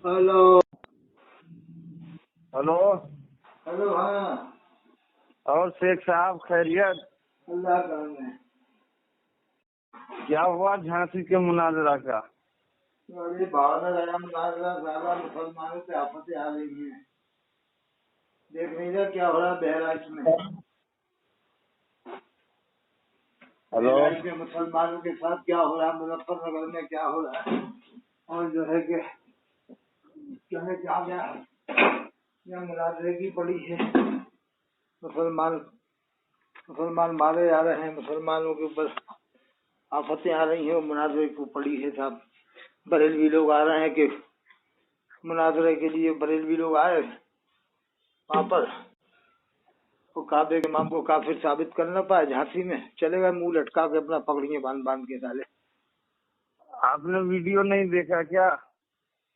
Hello hello. Hello. हाँ, और शेख साहब खैरियत? अल्लाह का है। क्या हुआ झांसी के मुनाजरा का? अरे बाहर गया मुनाजरा, ज्यादा मुसलमानों पे आफतें आ रही हैं। देख नहीं रहा क्या हो रहा है बहराइच में। हेलो। बहराइच में मुसलमानों के साथ क्या हो रहा है, मुजफ्फरनगर में क्या हो रहा है। और जो है कि कहने क्या गया यह मुनाजरे की पड़ी है। मुसलमान मारे जा रहे हैं, मुसलमानों के ऊपर आफतें आ रही हैं, वो मुनाजरे को पड़ी है साहब। बरेलवी लोग आ रहे हैं कि मुनाजरे के लिए बरेलवी लोग आए वहाँ पर, वो काबे के इमाम को काफिर साबित कर न पाए, झांसी में चले गए मुंह लटका के अपना पगड़ियाँ बांध बांध के डाले। आपने वीडियो नहीं देखा क्या?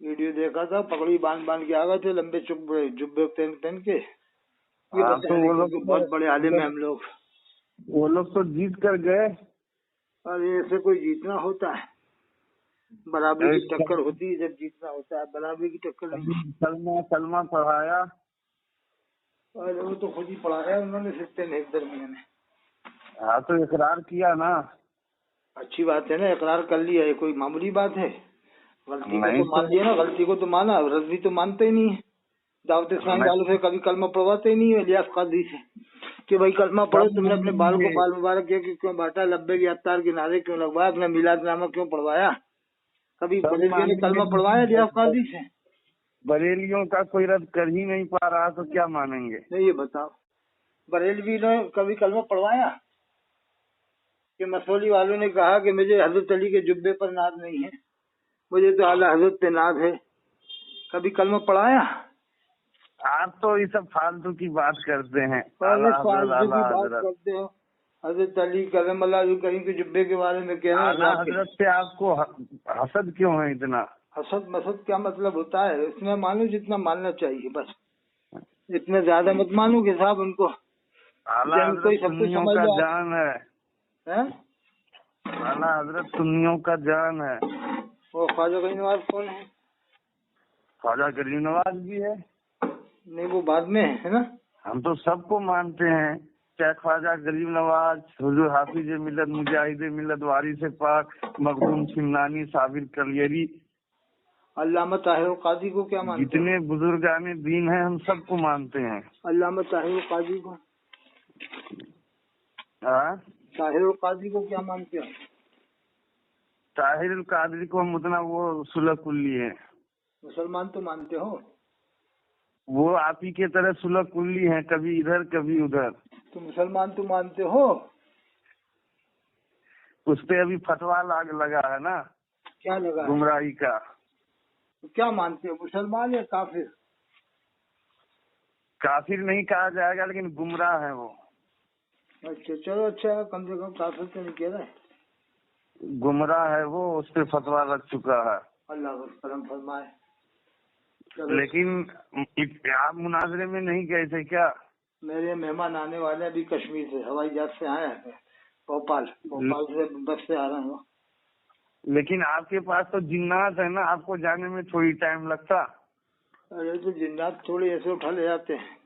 वीडियो देखा था, पगड़ी बांध बांध के आ गए थे, लंबे जुब्बे जुब्बे पहन पहन के। ये हाँ, बता तो रहे वो कि बहुत बड़े आलिम है हम लोग। लोग तो जीत कर गए। और ऐसे कोई जीतना होता है? बराबरी की टक्कर होती है जब जीतना होता है, बराबरी की टक्कर नहीं। कलमा पढ़ाया। और वो तो खुद ही पढ़ा है उन्होंने, सिस्टम है दरमिया में। हाँ, तो इकरार किया ना। अच्छी बात है ना, इकरार कर लिया, ये कोई मामूली बात है? गलती को नहीं तो मान लिया ना, गलती को तो माना। रजवी तो मानते ही नहीं है, दावत इस्लाम वालों से कभी कलमा पढ़वाते ही नहीं है इलियास कादरी से कि भाई कलमा पढ़ो। तुमने अपने बाल को बाल मुबारक क्यों बांटा, लब्बे की अफ्तार के नारे क्यों लगवाया, अपना मिलाद नामा क्यों पढ़वाया? कभी बरेलवी ने कलमा पढ़वाया इलियास कादरी से? बरेलियों का कोई रद्द कर ही नहीं पा रहा तो क्या मानेंगे? नहीं, ये बताओ बरेलवी ने कभी कलमा पढ़वाया? कि मसौली वालों ने कहा कि मुझे हजरत अली के जुब्बे पर नाज नहीं है, मुझे तो आला हजरत पे नाज है, कभी कलमा पढ़ाया? आप तो ये सब फालतू की बात करते हैं। फालतू की बात करते हो। हजरत अली करम अल्लाह कहीं के जुब्बे के बारे में कह रहे हैं। आला हजरत से आपको हसद क्यों है इतना? हसद मसद क्या मतलब होता है? इसमें मानो जितना मानना चाहिए बस, इतना ज्यादा मत मानो कि साहब उनको आला जन कोई हजरत सब कुछ सुन्नियों समझ का जाए। जान है। हैं? आला हजरत सुन्नियों का जान है। वो ख्वाजा गरीब नवाज कौन है? ख्वाजा गरीब नवाज भी है। नहीं, वो बाद में है ना? हम तो सबको मानते हैं, चाहे ख्वाजा गरीब नवाज, हुजूर हाफिज मिल्लत, मुजाहिद मिल्लत, वारिस पाक, मखदूम सिमनानी, साबिर कलियरी, अल्लामा ताहिर काजी को क्या मानते हो? जितने बुजुर्गाने दीन हैं हम सबको मानते हैं। अल्लामा ताहिर काजी को? हाँ, ताहिर काजी को क्या मानते हो? ताहिर कादरी को हम उतना वो सुलह कुल्ली है। मुसलमान तो मानते हो? वो आप ही के तरह सुलह कुल्ली है, कभी इधर कभी उधर। तो मुसलमान तो मानते हो? उस पे अभी फतवा लगा है ना, क्या लगा है? गुमराही का। तो क्या मानते हो, मुसलमान या काफिर? काफिर नहीं कहा जाएगा, लेकिन गुमराह है वो। अच्छा चलो, अच्छा कम से कम काफिर तो नहीं कह रहे। गुमराह है वो, उस पे फतवा लग चुका है। अल्लाह करम फरमाए। लेकिन आप मुनाजरे में नहीं गए थे क्या? मेरे मेहमान आने वाले अभी कश्मीर से, हवाई जहाज से आए हैं, भोपाल से बस से आ रहे हैं। लेकिन आपके पास तो जिन्नात है ना, आपको जाने में थोड़ी टाइम लगता। अरे तो जिन्नात थोड़ी ऐसे उठा ले जाते हैं,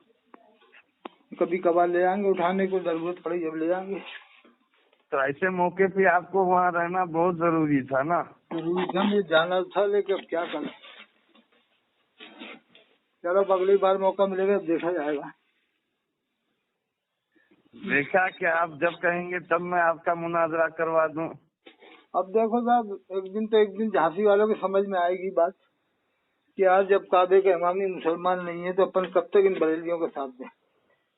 कभी कभार ले जाएंगे, उठाने को जरूरत पड़ी जब ले जाएंगे। तो ऐसे मौके पे आपको वहाँ रहना बहुत जरूरी था ना। जरूरी था, मुझे जाना था, लेकिन अब क्या करें। चलो अगली बार मौका मिलेगा देखा जाएगा। देखा क्या, आप जब कहेंगे तब मैं आपका मुनाजरा करवा दूं। अब देखो साहब, एक दिन झांसी वालों की समझ में आएगी बात कि आज जब काबे के इमामी मुसलमान नहीं है तो अपन कब तक इन बरेलियों के साथ दें।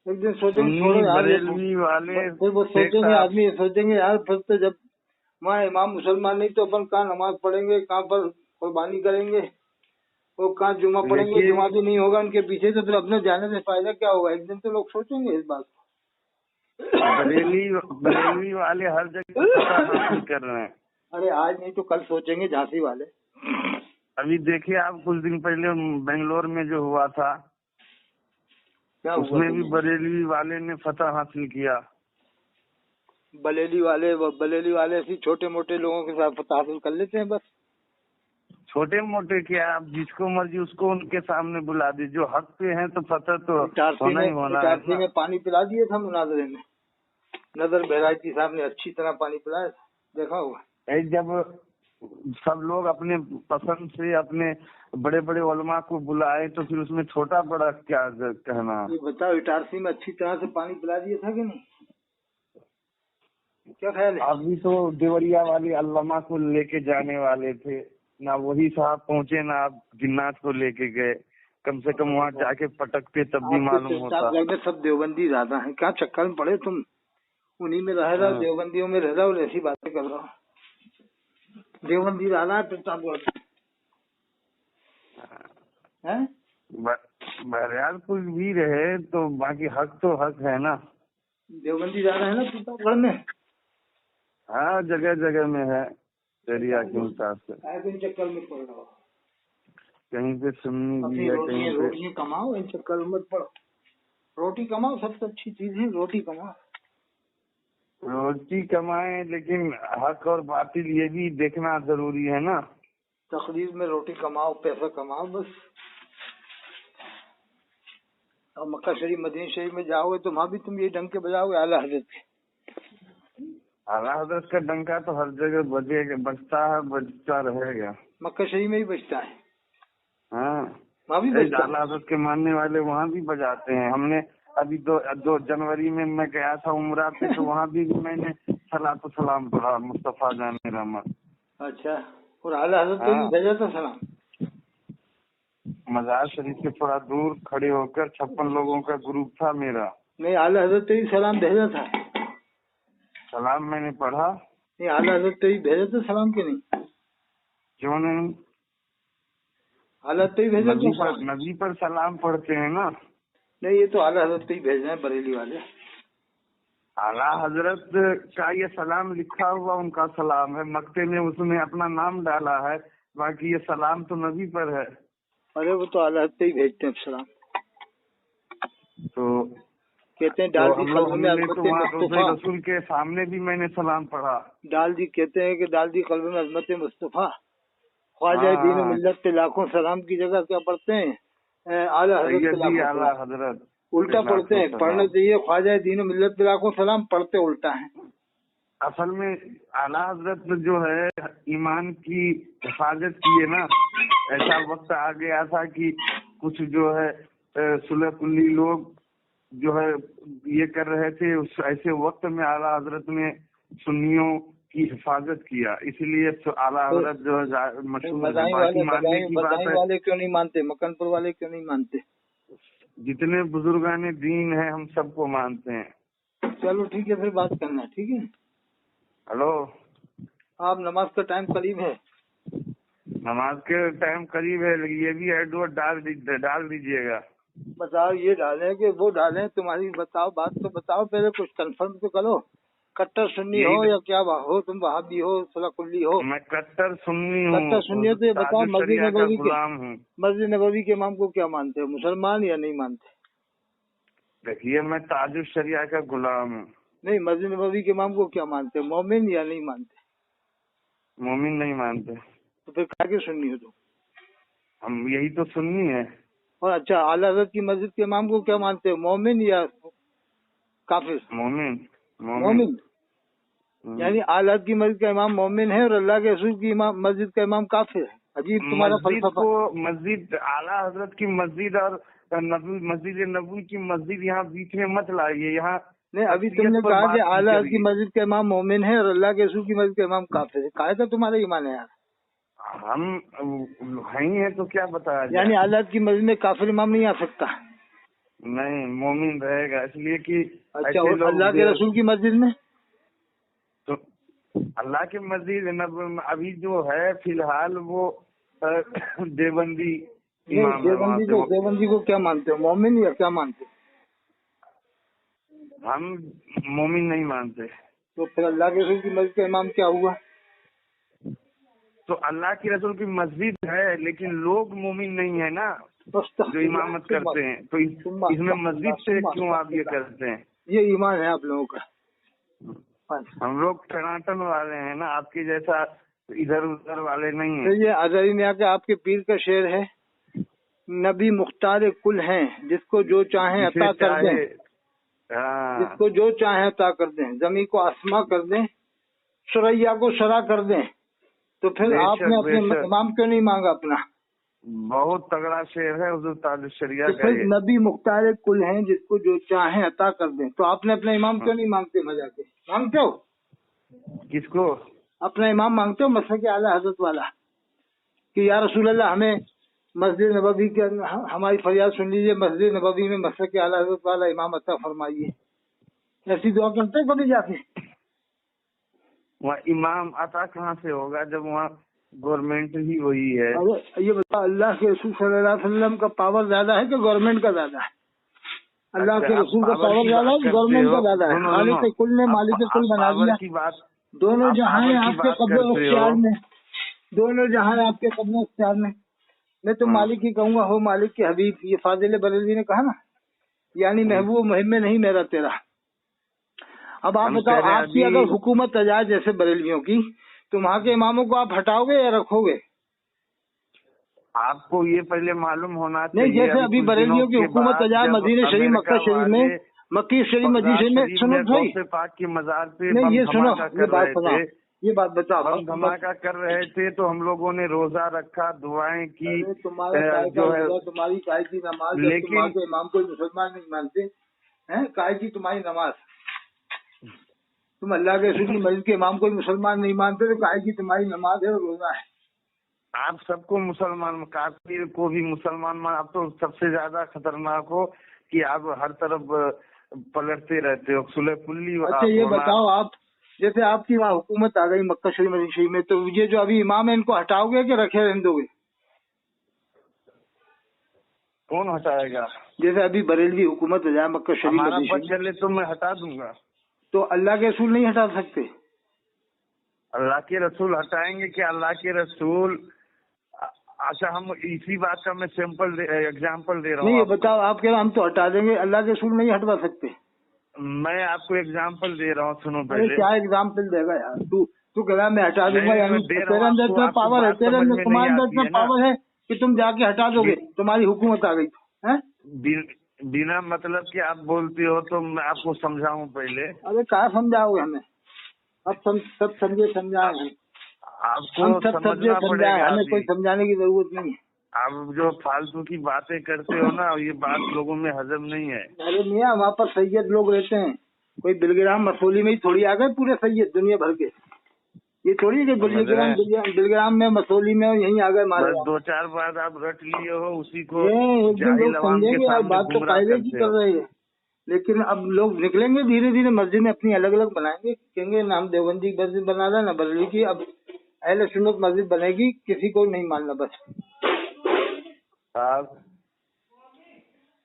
एक दिन सोचेंगे छोड़ो यार, बरेलवी वाले फिर वो सोचेंगे, आदमी सोचेंगे यार फिर तो जब वहाँ इमाम मुसलमान नहीं तो अपन कहाँ नमाज पढ़ेंगे, कहाँ पर कुर्बानी करेंगे, वो कहाँ जुमा पढ़ेंगे, जुमा भी नहीं होगा उनके पीछे, तो फिर अपने जाने से फायदा क्या होगा? एक दिन तो लोग सोचेंगे इस बात को। बरेलवी वाले हर जगह कर रहे हैं। अरे आज नहीं तो कल सोचेंगे झांसी वाले। अभी देखिए, आप कुछ दिन पहले बेंगलोर में जो हुआ था, क्या उसमें भी बरेलवी वाले ने फतह हासिल किया। बरेली वाले ऐसी छोटे मोटे लोगों के साथ फतह हासिल कर लेते हैं बस। छोटे मोटे क्या, आप जिसको मर्जी उसको उनके सामने बुला दीजिए, जो हक पे हैं तो पता तो होना ही होना है। इटारसी में पानी पिला दिया था मुनाजरे में, नजर बहराइती साहब ने अच्छी तरह पानी पिलाया था, देखा होगा। जब सब लोग अपने पसंद से अपने बड़े बड़े उलमा को बुलाए तो फिर उसमें छोटा बड़ा क्या कहना। ये बताओ, इटारसी में अच्छी तरह से पानी पिला दिया था कि नहीं, क्या ख्याल है? अभी तो देवरिया वाले अल्लामा को लेके जाने वाले थे ना, वही साहब पहुंचे ना, आप जिन्नात को लेके गए, कम से कम वहाँ जाके पटकते तब भी मालूम होता। घर में सब देवबंदी ज्यादा है, क्या चक्कर में पड़े तुम, उन्हीं में रह रहा, देवबंदियों में रह रहा और ऐसी बातें कर रहा हूँ। देवबंदी ज्यादा है प्रतापगढ़ है, बरियारपुर भी रहे तो बाकी हक तो हक है ना। देवबंदी ज्यादा है ना प्रतापगढ़ में। हाँ, जगह जगह में है एरिया के हिसाब से। इन चक्कर में पड़ रहा, कहीं पे सुन्नी भी है, कहीं पे रोटी कमाओ, इन चक्कर में मत पड़ो, रोटी कमाओ, सबसे अच्छी चीज है रोटी कमाओ। रोटी कमाए लेकिन हक और बातिल ये भी देखना जरूरी है ना। तकरीर में रोटी कमाओ, पैसा कमाओ बस। और मक्का शरीफ मदीना शरीफ में जाओगे तो वहाँ भी तुम ये डंके बजाओगे आला हजरत के। आला हजरत का डंका तो हर जगह बजेगा, बजता है, बजता रहेगा। मक्का शरीफ में ही बजता है। हाँ, वहाँ भी बजता है। आला हजरत के मानने वाले वहाँ भी बजाते हैं। हमने अभी 2 जनवरी में मैं गया था उम्रा पे, तो वहाँ भी मैंने सलातो सलाम पढ़ा मुस्तफा जाने रहमत। अच्छा, और आला हजरत को भी भेजा था सलाम। मजार शरीफ से थोड़ा दूर खड़े होकर 56 लोगों का ग्रुप था मेरा। नहीं, आला हजरत को भी सलाम भेजा था। सलाम मैंने पढ़ा। नहीं, आला हजरत को भी भेजा था सलाम के नहीं? क्यों नहीं, आला हजरत को भी भेजा। नबी पर सलाम पढ़ते हैं ना। नहीं, ये तो आला हजरत को ही भेज रहे हैं बरेली वाले। आला हजरत का ये सलाम लिखा हुआ उनका सलाम है, मक्ते में उसने अपना नाम डाला है, बाकी ये सलाम तो नबी पर है। अरे वो तो आला हजरत को ही भेजते हैं सलाम। तो कहते हैं डाल दी कल्ब में तो रसूल के सामने भी मैंने सलाम पढ़ा। डाल दी, कहते हैं कि डाल दी कल्ब में अजमत मुस्तफा, ख्वाजा दीन मिल्लत पे लाखों सलाम की जगह क्या पढ़ते हैं? आला हजरत उल्टा पढ़ते हैं। पढ़ना चाहिए ख्वाजा दीन मिल्लत पे लाखों सलाम, पढ़ते उल्टा है। असल में आला हजरत जो है ईमान की हिफाजत की है ना। ऐसा वक्त आ गया था कि कुछ जो है सुलह कुल्ली लोग जो है ये कर रहे थे, उस ऐसे वक्त में आला हजरत ने सुन्नियों की हिफाजत किया, इसलिए तो आला हजरत जो है मशहूर है। मानने की बात है, वाले क्यों नहीं मानते, मक्कनपुर वाले क्यों नहीं मानते? जितने बुजुर्गाने दीन है हम सबको मानते हैं। चलो ठीक है, फिर बात करना, ठीक है। हेलो, आप नमाज का टाइम करीब है। नमाज के टाइम करीब है, लेकिन ये भी एडवर्ट डाल दीजिएगा। बताओ, ये डालें कि वो डालें, तुम्हारी बताओ, बात तो बताओ, पहले कुछ कंफर्म तो करो। कट्टर सुन्नी हो या क्या हो, तुम वहाबी हो, सुलकुल्ली हो? मैं कट्टर सुन्नी हूँ। कट्टर सुन्नी हो तो ये बताओ, मस्जिद नबवी के इमाम को क्या मानते हो, मुसलमान या नहीं मानते? देखिए, मैं ताजुल शरिया का गुलाम हूँ। नहीं, मस्जिद नबवी के इमाम को क्या मानते हो, मोमिन या नहीं मानते? मोमिन नहीं मानते। तो फिर क्या के सुन्नी हो तुम? हम यही तो सुन्नी है। और अच्छा, आला हज़रत की मस्जिद के इमाम को क्या मानते हो, मोमिन या काफिर? मोमिन। मोमिन यानी आला हज़रत की मस्जिद का इमाम मोमिन है और अल्लाह के रसूल की मस्जिद का इमाम काफिर है। अजीब तुम्हारा फलसफा। मस्जिद आला हज़रत की मस्जिद और मस्जिद नबवी की मस्जिद यहाँ बीच में मत लाइए। यहाँ नहीं, अभी तुमने कहा कि आला हज़रत की मस्जिद का इमाम मोमिन है और अल्लाह के रसूल की मस्जिद का इमाम काफिर है। काहे था तुम्हारा ईमान है यार? हम ही हैं तो क्या बताया जाए? यानी आला हज़रत की मस्जिद में काफिर इमाम नहीं आ सकता? नहीं, मोमिन रहेगा, इसलिए कि अच्छा, और अल्लाह के रसूल की मस्जिद में? तो अल्लाह की मस्जिद अभी जो है फिलहाल वो देवबंदी इमाम है। देवबंदी को क्या मानते हो, मोमिन या क्या मानते हो? हम मोमिन नहीं मानते। तो फिर अल्लाह के रसूल की मस्जिद का इमाम क्या हुआ? तो अल्लाह के रसूल की मस्जिद है, लेकिन लोग मोमिन नहीं है ना जो इमामत करते हैं। तो इसमें मस्जिद से क्यों आप ये करते हैं? ये ईमान है आप लोगों का। हम लोग टनाटन वाले हैं ना, आपके जैसा इधर उधर वाले नहीं तो है। ये अजहरी ने आके आपके पीर का शेर है, नबी मुख्तार कुल हैं, जिसको जो चाहे अता कर दें, जिसको जो चाहे अता कर दें, जमी को आसमां कर दें, सुरैया को शरा कर दें। तो फिर आपने अपने इमाम क्यों नहीं मांगा अपना? बहुत तगड़ा शेर है हुजूर ताज शरिया तो का। फिर नबी मुख्तार कुल हैं, जिसको जो चाहे अता कर दें। तो आपने अपना इमाम क्यों नहीं मांगते? मजा के मांगते हो? किसको? अपना इमाम मांगते हो मसलक आला हजरत वाला, कि या रसूल अल्लाह हमें मस्जिद नबवी के हमारी फरियाद सुन लीजिए, मस्जिद नबवी में मसलक आला हजरत वाला इमाम अता फरमाइए। ऐसी दुआ करते कभी जाके? वहाँ इमाम अता कहाँ से होगा जब वहाँ गवर्नमेंट ही वही है। अरे ये बताओ, अल्लाह के रसूल सल्लल्लाहु अलैहि वसल्लम का पावर ज्यादा है कि गवर्नमेंट का ज्यादा है? अल्लाह के रसूल का पावर ज्यादा है, गवर्नमेंट का ज्यादा है? मालिक कुल ने मालिक कुल बना दिया। दोनों जहां है आपके कब्जे इख्तियार में, दोनों जहां है आपके कब्जे इख्तियार में। मैं तो मालिक ही कहूंगा, हो मालिक के हबीब। ये फाजिल बरेलवी ने कहा ना, यानी महबूब मुहिम में नहीं मेरा तेरा। अब आप बताओ, आपकी अगर हुकूमत आ जाए जैसे बरेलवियों की, तो वहाँ के इमामों को आप हटाओगे या रखोगे? आपको ये पहले मालूम होना चाहिए। नहीं, जैसे अभी बरेलवियों की हुकूमत आ जाए मदीना शरीफ, मक्का शरीफ में, मक्की शरीफ मदीना शरीफ में, सुनो भाई, पाक की मजार पे नहीं ये सुनो, ये बात सुनो, ये बात बताओ। हम धमाका कर रहे थे तो हम लोगों ने रोजा रखा, दुआएं की, तुम्हारा जो है तुम्हारी काय की नमाज, लेकिन तुम इमाम को मुसलमान नहीं मानते हैं, काय की तुम्हारी नमाज, तुम अल्लाह के रसूल की मस्जिद के इमाम को मुसलमान नहीं मानते, तो काय की तुम्हारी नमाज है और रोजा है। आप सबको मुसलमान, काफिर को भी मुसलमान मान। आप तो सबसे ज्यादा खतरनाक हो कि आप हर तरफ पलटते रहते हो, सुलह कुल्ली। अच्छा ये बताओ, आप जैसे आपकी वहाँ हुकूमत आ गई मक्का शरीफ मदीना शरीफ में, तो ये जो अभी इमाम है इनको हटाओगे कि रखे रहने दोगे? कौन हटाएगा? जैसे अभी बरेलवी हुकूमत हो जाए मक्का शरीफ हमारा पद चले तो मैं हटा दूंगा। तो अल्लाह के रसूल नहीं हटा सकते? अल्लाह के रसूल हटाएंगे क्या? अल्लाह के रसूल, अच्छा हम इसी बात का मैं सैंपल एग्जाम्पल दे रहा हूँ। नहीं, ये बताओ, आप कह रहे हम तो हटा देंगे, अल्लाह के रसूल नहीं हटवा सकते? मैं आपको एग्जाम्पल दे रहा हूँ, सुनो पहले। क्या एग्जाम्पल देगा यार? तू कह रहा मैं हटा दूंगा, यानी तेरे अंदर इतना पावर है, तेरे अंदर तुम्हारे अंदर इतना पावर है कि तुम जाके हटा दोगे, तुम्हारी हुकूमत आ गई है? बिना मतलब कि आप बोलते हो तो मैं आपको समझाऊं पहले। अरे क्या समझाओगे हमें? अब सब समझे समझाए हैं आपको, हम सब समझे समझाए, हमें कोई समझाने की जरूरत नहीं है। आप जो फालतू की बातें करते हो ना, ये बात लोगों में हजम नहीं है। अरे मियाँ, वहाँ पर सैयद लोग रहते हैं, कोई बिलग्राम मसूली में ही थोड़ी आ गए पूरे सैयद दुनिया भर के। ये थोड़ी है कि बिलग्राम में मसूली में यहीं आ गए मारे। 2-4 बार आप रट लिए हो उसी को, एक दिन लोग समझेंगे यार, बात तो कायदे की कर रहे हैं। लेकिन अब लोग निकलेंगे धीरे धीरे, मस्जिद में अपनी अलग अलग बनाएंगे, कहेंगे ना हम देवबंदी की मस्जिद बना रहे ना बरेली की, अब अहले सुन्नत मस्जिद बनेगी, किसी को नहीं मानना बस।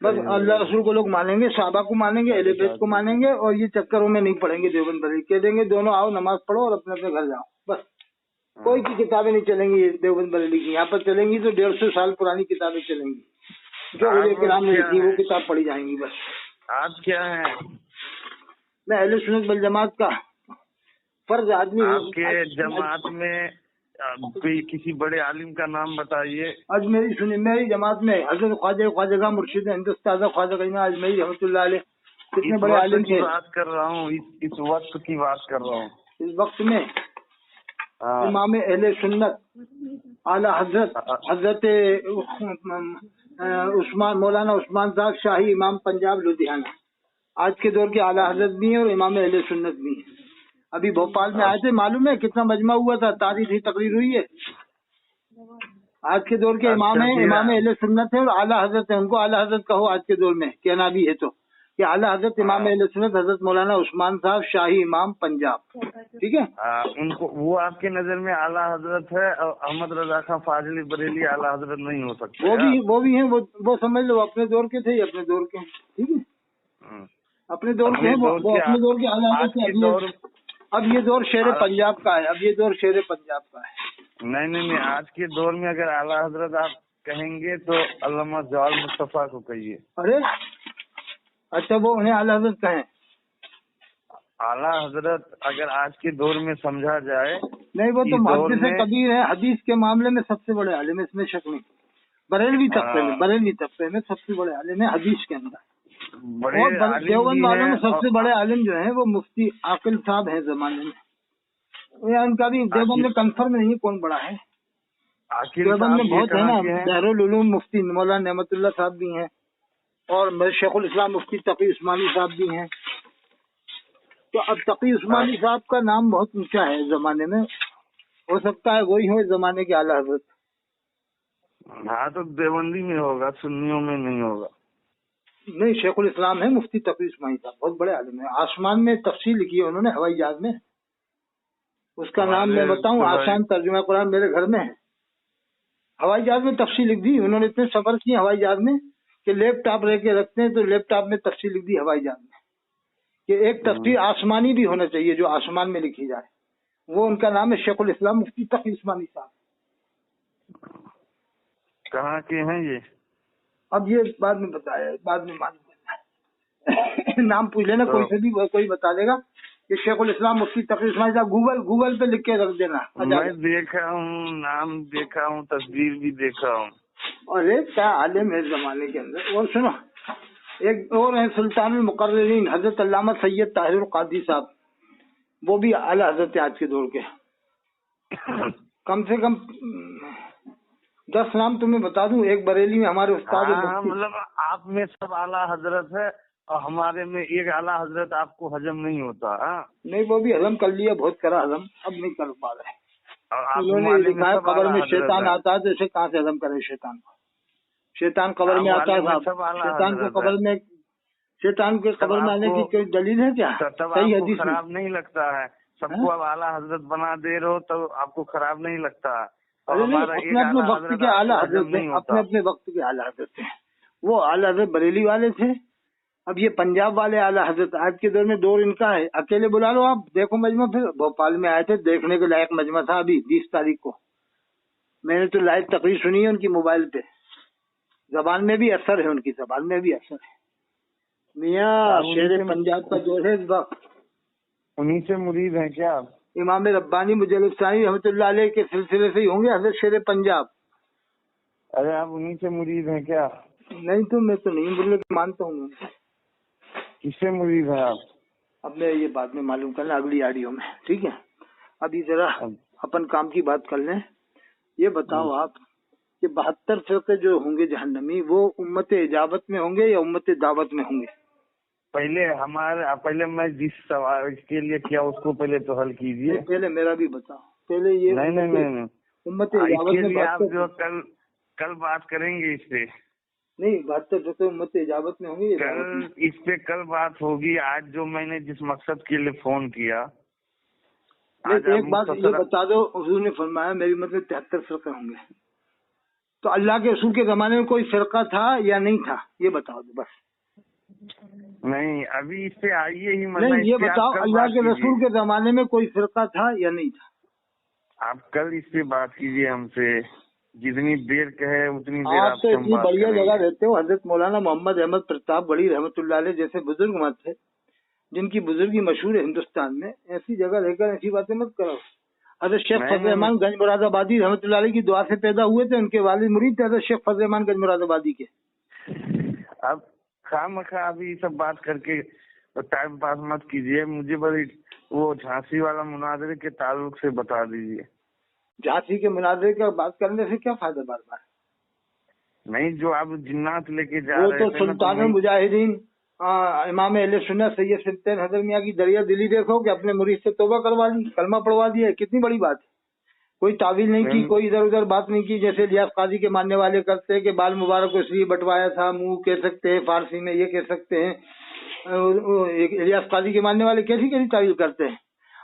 बस अल्लाह रसूल को लोग मानेंगे, साहबा को मानेंगे, अहले बैत को मानेंगे, और ये चक्करों में नहीं पढ़ेंगे देवबंद बरेली। कह देंगे दोनों आओ नमाज पढ़ो और अपने अपने घर जाओ, बस। कोई की किताबें नहीं चलेंगी देवबंद बरेली की, यहाँ पर चलेंगी तो 150 साल पुरानी किताबें चलेंगी, जो उलमाए किराम ने लिखी वो किताब पढ़ी जाएंगी बस। आप क्या है? मैं अहले सुन्नत वल जमात का फर्ज आदमी हूँ। आपके जमात में कोई किसी बड़े आलिम का नाम बताइए। अजमेरी सुनी, मेरी जमात में हजरत ख्वाजा मुर्शिद हिंदुस्तान ख्वाजा अजमेरी रहमतुल्लाह अलैह, कितने बड़े आलिम थे। बात कर रहा हूँ, इस वक्त की बात कर रहा हूँ। इस वक्त में इमाम अहले सुन्नत आला हजरत उस्मान, मौलाना उस्मान साहब शाही इमाम पंजाब लुधियाना, आज के दौर के आला हजरत भी हैं और इमाम अहले सुन्नत भी हैं। अभी भोपाल में आए थे, मालूम है कितना मजमा हुआ था, तारीखी तकरीर हुई है। आज के दौर के इमाम है, इमाम अहले सुन्नत है और आला हजरत है, उनको आला हजरत कहो आज के दौर में, कहना भी है तो कि आला हजरत इमाम अहले सुन्नत हजरत मौलाना उस्मान साहब शाही इमाम पंजाब, ठीक है। उनको, वो आपके नजर में आला हजरत है, और अहमद रजा खां फाजिल बरेली आला हजरत नहीं हो सकते? वो भी हैं, वो समझ लो अपने दौर के थे, अपने दौर के, ठीक है, अपने दौर के हैं, वो अपने दौर के आला हजरत। अब ये दौर शेर पंजाब का है, अब ये दौर शेर पंजाब का है। नहीं, आज के दौर में अगर आला हजरत आप कहेंगे तो अल्लामा जवाल मुस्तफा को कहिए। अरे अच्छा, वो उन्हें आला हजरत कहें? आला हजरत अगर आज के दौर में समझा जाए नहीं, वो तो इस दौर मुहद्दिस में कबीर है, हदीस के मामले में सबसे बड़े आलिम है, इसमें शक नहीं। बरेलवी तबके में सबसे बड़े आलिम है हदीस के अंदर। बड़े और आलिम देवबंद भी वालों में हैं सबसे बड़े आलिम जो है वो मुफ्ती आकिल साहब है जमाने में। या उनका भी देवबंद में कंफर्म नहीं है कौन बड़ा है। आकिल देवबंद साहब में ये बहुत है कहाँ ना, के हैं? बहरुल उलूम मुफ्ती मौलाना नेमतुल्लाह साहब भी हैं, और मेरे शेखुल इस्लाम मुफ्ती तकी उस्मानी साहब भी हैं। तो अब तकी उस्मानी साहब का नाम बहुत ऊंचा है जमाने में, हो सकता है वही हो इस जमाने के आला हजरत। हाँ, तो देवबंदी में होगा, सुन्नियों में नहीं होगा। नहीं, शेखुल इस्लाम है मुफ्ती तकी उस्मानी साहब, बहुत बड़े आलिम है। आसमान में तफसील लिखी है उन्होंने हवाई जहाज में, उसका नाम मैं बताऊं, आसान तर्जुमा कुरान मेरे घर में है। हवाई जहाज में तफसील लिख दी उन्होंने, इतने सफर किए हवाई जहाज में कि लैपटॉप रह के रखते हैं, तो लैपटॉप में तफसील लिख दी हवाई जहाज में कि एक तफसीर आसमानी भी होना चाहिए जो आसमान में लिखी जाए। वो उनका नाम है शेखुल इस्लाम मुफ्ती तकी उस्मानी साहब। कहाँ के हैं ये? अब ये बाद में बताया, बाद में मालूम करना नाम पूछ लेना, कोई से भी कोई बता देगा कि शेखुल इस्लाम मुफ्ती तकी उस्मानी साहब। गूगल पे लिख के रख देना। मैं देखा हूँ, नाम देखा हूँ, तस्वीर भी देखा हूँ। अरे क्या आलिम है जमाने के अंदर। और सुनो, एक और है सुल्तानुल मुकर्रिरीन हजरत अल्लामा सैयद ताहिरुल कादी साहब, वो भी आला हजरत आज के दौर के। कम से कम 10 नाम तुम्हें बता दूं। एक बरेली में हमारे उस्ताद मतलब आप में सब आला हजरत है और हमारे में एक आला हजरत आपको हजम नहीं होता। नहीं, वो भी हजम कर लिया, बहुत करा हजम, अब नहीं कर पा रहे। और उन्होंने लिखा है कब्र में शैतान आता है, जैसे कहाँ से हजम करे शैतान को। शैतान कब्र में आता है साहब, शैतान को कब्र में, शैतान के कब्र में आने की कोई दलील है क्या? सही हदीस खराब नहीं लगता है सबको? अब आला हजरत बना दे रहे हो तो आपको खराब नहीं लगता? अपने अपने वक्त के आला हजरत थे, अपने अपने वक्त के आला हजरत थे। वो आला हजरत बरेली वाले थे, अब ये पंजाब वाले आला हजरत। आज के दौर में दौर इनका है। अकेले बुला लो आप, देखो मजमा। फिर भोपाल में आए थे, देखने के लायक मजमा था अभी 20 तारीख को। मैंने तो लाइव तकरीर सुनी है उनकी मोबाइल पे। जबान में भी असर है, उनकी जबान में भी असर है। मियाँ शेर पंजाब का दौर है इस वक्त। उन्हीं से मुरीद हैं क्या आप? इमाम रब्बानी मुजल्लिसानी रहमतुल्लाह अलैह के सिलसिले से ही होंगे हजरत शेर पंजाब। अरे आप उन्हीं से मुरीद हैं क्या? नहीं तो मैं तो नहीं बोले, मानता हूँ। किससे मुरीद हैं आप? अब मैं ये बाद में मालूम करना अगली ऑडियो में, ठीक है? अभी जरा अपन काम की बात कर लें। ये बताओ आप कि 72 फिरके जो होंगे जहन्नमी, वो उम्मत इजाबत में होंगे या उम्मत दावत में होंगे? पहले मैं जिस सवाल के लिए किया उसको पहले तो हल कीजिए। पहले मेरा भी बताओ। पहले ये नहीं उम्मत इजाबत में आप जो कल बात करेंगे इस पे। नहीं, 72 फिरके उम्मत इजाबत में होंगे इस पे कल बात होगी। आज जो मैंने जिस मकसद के लिए फोन किया, एक बात ये बता दो, हुजूर ने फरमाया मेरी मतलब 73 फिरके होंगे, तो अल्लाह के रसूल के जमाने में कोई फिरका था या नहीं था? ये बताओ बस। नहीं, अभी इस पे आइए ही। नहीं, ये बताओ अल्लाह के रसूल के जमाने में कोई फिरका था या नहीं था? आप कल इस पे बात कीजिए हमसे, जितनी देर कहे उतनी देर। आप तो इतनी बढ़िया जगह रहते हो। हजरत मौलाना मोहम्मद अहमद प्रताप गढ़ी रहमतुल्लाह अलैह जैसे बुजुर्ग मत थे, जिनकी बुजुर्गी मशहूर है हिंदुस्तान में, ऐसी जगह रहकर ऐसी बातें मत करो। हजरत शेख फजल रहमान गंज मुरादाबादी रहमतुल्लाह अलैह की दुआ से पैदा हुए थे, उनके वालिद मुरीद थे हजरत शेख फजल रहमान गंज मुरादाबादी के। अब खामखा अभी सब बात करके टाइम पास मत कीजिए। मुझे बड़ी वो झांसी वाला मुनाजरे के ताल्लुक से बता दीजिए। झांसी के मुनाजरे का बात करने से क्या फायदा बार बार? नहीं, जो आप जिन्नात लेके जा रहे थे, वो तो सुल्तानुल मुजाहिदीन इमाम अहले सुन्नत सैयद सिमतैन हजरत मियां की दरिया दिली देखो कि अपने मुरीद से तौबा करवा ली, कलमा पढ़वा दिया। कितनी बड़ी बात है। कोई तावील नहीं की, कोई इधर उधर बात नहीं की, जैसे इलियास काजी के मानने वाले करते हैं कि बाल मुबारक को इसलिए बंटवाया था, मुंह कह सकते हैं, फारसी में ये कह सकते हैं। इलियास काजी के मानने वाले कैसी कैसी तावील करते हैं।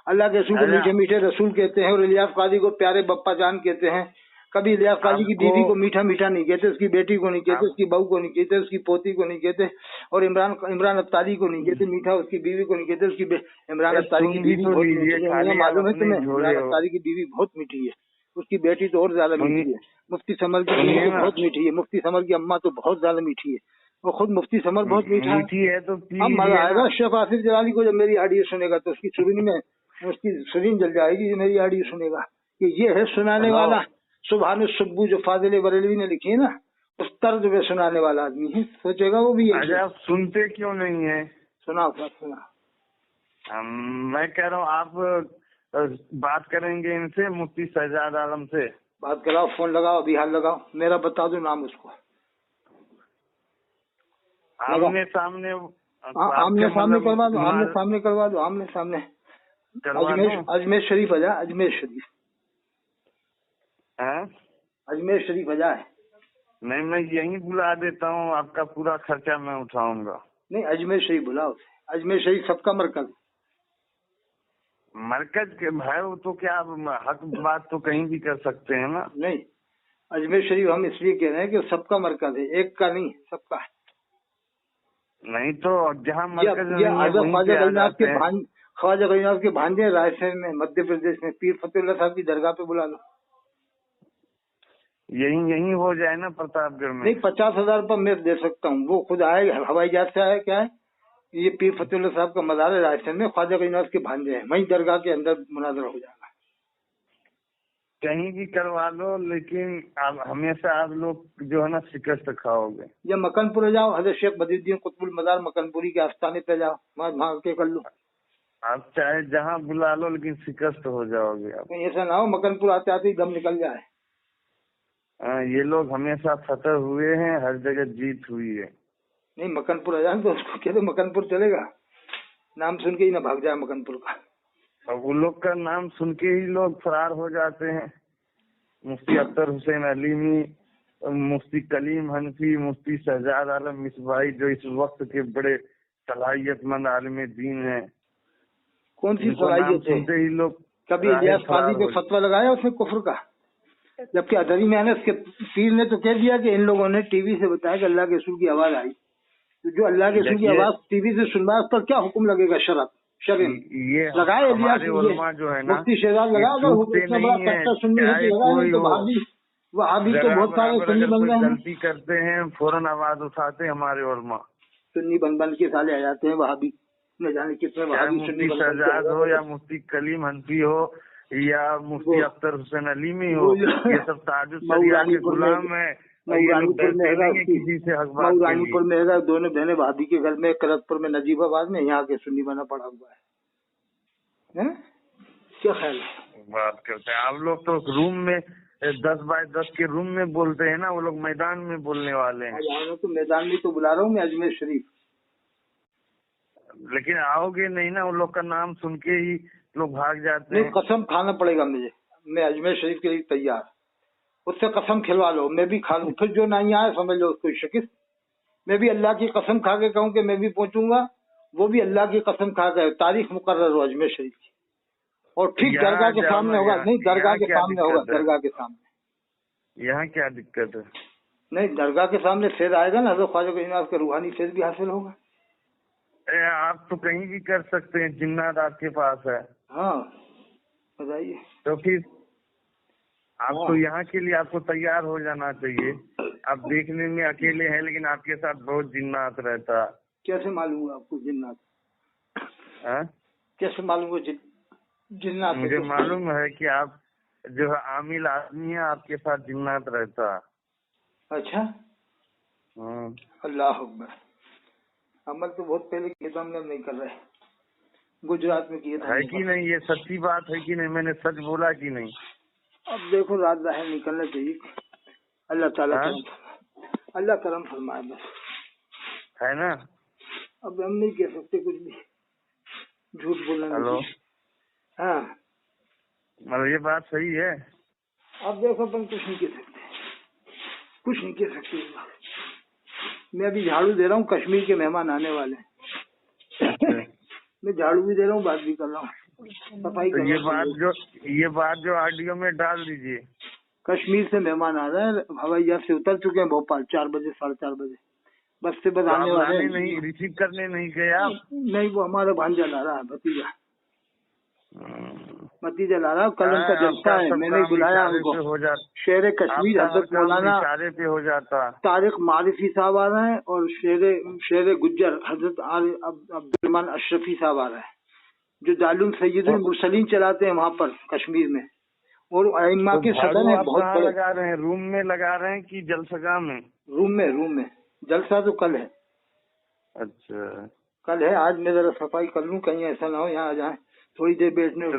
अल्लाह के रसूल को मीठे मीठे रसूल कहते हैं और इलियास काजी को प्यारे बप्पा जान कहते हैं। कभी इलियास काजी की बीवी को मीठा मीठा नहीं कहते, उसकी बेटी को नहीं कहते, उसकी बहू को नहीं कहते, उसकी पोती को नहीं कहते, और इमरान अफ्तारी को नहीं कहते मीठा, उसकी बीवी को नहीं कहते। उसकी इमरान अफ्तारी की बीवी बहुत मीठी है, मालूम है तुम्हें? इमरान अफ्तारी की बीवी बहुत मीठी है, उसकी बेटी तो और ज्यादा मीठी है। मुफ्ती समर की बीवी तो बहुत मीठी है, मुफ्ती समर की अम्मा तो बहुत ज्यादा मीठी है, और खुद मुफ्ती समर बहुत मीठा है। तो अब मजा आएगा शेख आसिफ जलाली को जब मेरी ऑडियो सुनेगा तो उसकी चुगली में उसकी शरीर जल जाएगी ये मेरी आडियो सुनेगा कि ये है सुनाने वाला सुभान सुब्बू जो फाजिल बरेलवी ने लिखी है ना, उस तर्ज में सुनाने वाला आदमी है, सोचेगा वो भी अच्छा, आप सुनते क्यों नहीं है? सुनाओ साहब सुना। मैं कह रहा हूँ आप बात करेंगे इनसे, मुफ्ती शहजाद आलम से बात कराओ, फोन लगाओ, अभी हाल लगाओ, मेरा बता दो नाम उसको। आमने सामने आमने सामने करवा दो, आमने सामने करवा दो, आमने सामने। अजमेर शरीफ अजा, अजमेर शरीफ है, अजमेर शरीफ अजा है। नहीं, मैं यहीं बुला देता हूँ, आपका पूरा खर्चा मैं उठाऊंगा। नहीं, अजमेर शरीफ बुलाओ, अजमेर शरीफ सबका मरकज। मरकज के भाई वो तो क्या हक बात तो कहीं भी कर सकते हैं ना। नहीं, अजमेर शरीफ हम इसलिए कह रहे हैं कि सबका मरकज है, एक का नहीं, सबका है। नहीं तो जहाँ मरकज ख्वाजा गरीनाथ के भांजे रायसेन में, मध्य प्रदेश में, पीर फतेहुल्लाह साहब की दरगाह पे बुला लो। यही हो जाए ना प्रतापगढ़ में। नहीं, 50,000 रुपये मैं दे सकता हूँ, वो खुद आए, हवाई जहाज से आया। क्या है ये, पीर फतेहुल्लाह साहब का मज़ार है रायसेन में, ख्वाजा गरीनाथ के भांजे हैं, वहीं दरगाह के अंदर मुनाजरा हो जाएगा। कहीं भी करवा लो, लेकिन आप हमेशा आप लोग जो है ना शिकस्त खाओगे। या मकनपुर जाओ, हजरत शेख बदरुद्दीन कुतुबुल मज़ार मकनपुरी के आस्थाने पे जाओ, वहाँ भाग के कर लो। आप चाहे जहाँ बुला लो, लेकिन शिकस्त हो जाओगे आप। ऐसा ना हो मकनपुर आते आते ही दम निकल जाए। ये लोग हमेशा फतह हुए हैं, हर जगह जीत हुई है। नहीं, मकनपुर आ जाए तो उसको कह दो मकनपुर चलेगा, नाम सुन के ही ना भाग जाए मकनपुर का। और वो लोग का नाम सुन के ही लोग फरार हो जाते हैं। मुफ्ती अख्तर हुसैन अलीमी, मुफ्ती कलीम हनफी, मुफ्ती शहजाद आलम मिसबाई, जो इस वक्त के बड़े सलाहियतमंद आलिम दीन हैं। कौन सी सलाहियत है? सुनते ही लोग कभी इलियास काजी पे फतवा लगाया उसने कुफ्र का? जबकि अदरी में अनस के पीर ने तो कह दिया कि इन लोगों ने टीवी से बताया कि अल्लाह के रसूल की आवाज आई, तो जो अल्लाह के रसूल की आवाज टीवी से सुनवाए उस पर क्या हुक्म लगेगा? शरीफ लगाए जो है ना, मुफ्ती शहजाद लगा, अगर सुनने से लगा तो वहाबी तो बहुत सारे सुन्नी बन गए हैं, गलती करते हैं फौरन आवाज उठाते हैं हमारे उलमा, सुन्नी बन के साले आ जाते हैं वहाबी, न जाने कितने वहाबी। मुफ्ती शहजाद हो या मुफ्ती कलीम हनफी हो या मुफ्ती अख्तर हुसैन अलीमी हो, ये सब ताजुद शरिया के गुलाम है। किसी से मऊरानीपुर में है, दोनों बहने भाभी के घर में, करतपुर में, नजीबाबाद में, यहाँ के सुन्नी बना पड़ा हुआ है। क्या ख्याल है? बात करते हैं आप लोग तो रूम में 10 बाय 10 के रूम में बोलते हैं ना, वो लोग मैदान में बोलने वाले हैं। तो मैदान में तो बुला रहा हूँ मैं अजमेर शरीफ, लेकिन आओगे नहीं ना, उन लोग का नाम सुन के ही लोग भाग जाते हैं। कसम खाना पड़ेगा मुझे, मैं अजमेर शरीफ के लिए तैयार, उससे कसम खिलवा लो, मैं भी खा लूँ, फिर जो नहीं आए समझ लो उसको शिकस्त। मैं भी अल्लाह की कसम खा के कहूँ कि मैं भी पहुंचूंगा, वो भी अल्लाह की कसम खा के, तारीख मुकर्रर हो अजमेर शरीफ की, और ठीक दरगाह के सामने होगा। नहीं, दरगाह के सामने होगा, दरगाह के सामने। यहाँ क्या दिक्कत है? नहीं, दरगाह के सामने फैज़ आएगा ना, हज़रत ख्वाजा गरीनाथ का रूहानी फैज़ भी हासिल होगा। आप तो कहीं भी कर सकते हैं, जिन्नात आपके पास है। हाँ बताइए। तो फिर आप तो यहाँ के लिए आपको तैयार हो जाना चाहिए। आप देखने में अकेले हैं, लेकिन आपके साथ बहुत जिन्नात रहता। कैसे मालूम आपको जिन्नात? हाँ, कैसे मालूम हो जिन्नात? मुझे मालूम है कि आप जो है आमिल आदमी है, आपके साथ जिन्नात रहता। अच्छा, अल्लाह अकबर। अमल तो बहुत पहले किए था, हमने नहीं कर रहे, गुजरात में किए था। है कि नहीं? ये सच्ची बात है कि नहीं? मैंने सच बोला कि नहीं? अब देखो रात बाहर निकलना चाहिए, अल्लाह ताला अल्लाह करम फरमाए बस, है ना? अब हम नहीं कह सकते कुछ भी, झूठ बोलना। हेलो, हाँ मतलब ये बात सही है। अब देखो अपन कुछ नहीं कह सकते, कुछ नहीं कह सकते इस बात। मैं अभी झाड़ू दे रहा हूँ, कश्मीर के मेहमान आने वाले हैं। मैं झाड़ू भी दे रहा हूँ, बात भी कर रहा हूँ, सफाई कर रहा हूँ। ये बात जो ऑडियो में डाल दीजिए। कश्मीर से मेहमान आ रहे हैं, हवाई जहाज से उतर चुके हैं भोपाल 4 बजे 4:30 बजे, बस से बस आने वाले हैं। नहीं रिसीव करने नहीं गए आप? नहीं, वो हमारा भांजा ला रहा है, भतीजा ला रहा है, कल उनका जलसा है, मैंने बुलाया उनको। शेर कश्मीर हजरत मौलाना इशारे पे हो जाता। तारिक मारिफी साहब आ रहे हैं, और शेर गुज्जर हजरत अब्दुल रहमान अशरफी साहब आ रहे हैं। जो दारुल सैयदुल मुरसलीन चलाते हैं वहाँ पर कश्मीर में, और अइम्मा के सदन है बहुत कहाँ बड़े। लगा रहे हैं, रूम में लगा रहे हैं कि जलसगा में? रूम में जलसा तो कल है। अच्छा, कल है, आज मैं जरा सफाई कर लूँ, कहीं ऐसा ना हो यहाँ आ जाए थोड़ी देर बैठने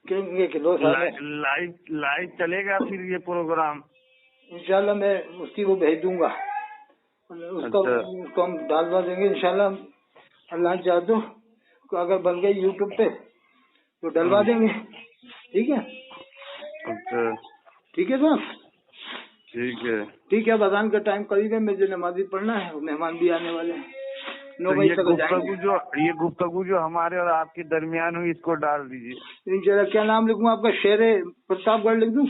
कहेंगे कि लो लाइव चलेगा फिर ये प्रोग्राम? इंशाल्लाह मैं उसकी वो भेज दूंगा, उसको हम डालवा देंगे इंशाल्लाह, अल्लाह चाह तो अगर बन गई यूट्यूब पे तो डलवा देंगे। ठीक है? अच्छा ठीक है साहब, ठीक है। अब अजान का टाइम करीब है, मुझे नमाज़ी पढ़ना है, मेहमान भी आने वाले हैं, 9 बजे तक जाएंगे। ये गुफ्तगू जो हमारे और आपके दरमियान हुई इसको डाल दीजिए इंशाल्लाह। क्या नाम लिखूं आपका? शेर प्रतापगढ़ लिख दूं?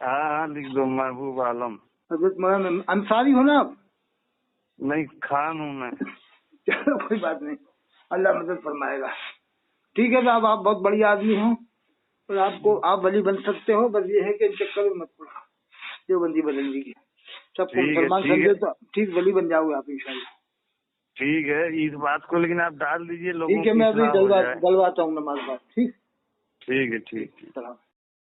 हाँ लिख दो, महबूब आलम। हजरत मौलाना अंसारी हो ना आप? नहीं, खान हूँ मैं। चलो कोई बात नहीं, अल्लाह मदद फरमाएगा। ठीक है साहब, आप बहुत बढ़िया आदमी हो और आप वली बन सकते हो, बस ये है कि चक्कर में मत पड़ो, जो बंदी बदल दी सबको मुसलमान समझे तो ठीक वली बन जाओगे आप इंशाल्लाह। ठीक है, इस बात को लेकिन आप डाल दीजिए लोगों को। ठीक है, मैं अभी डलवाता हूँ नमाज बात। ठीक है।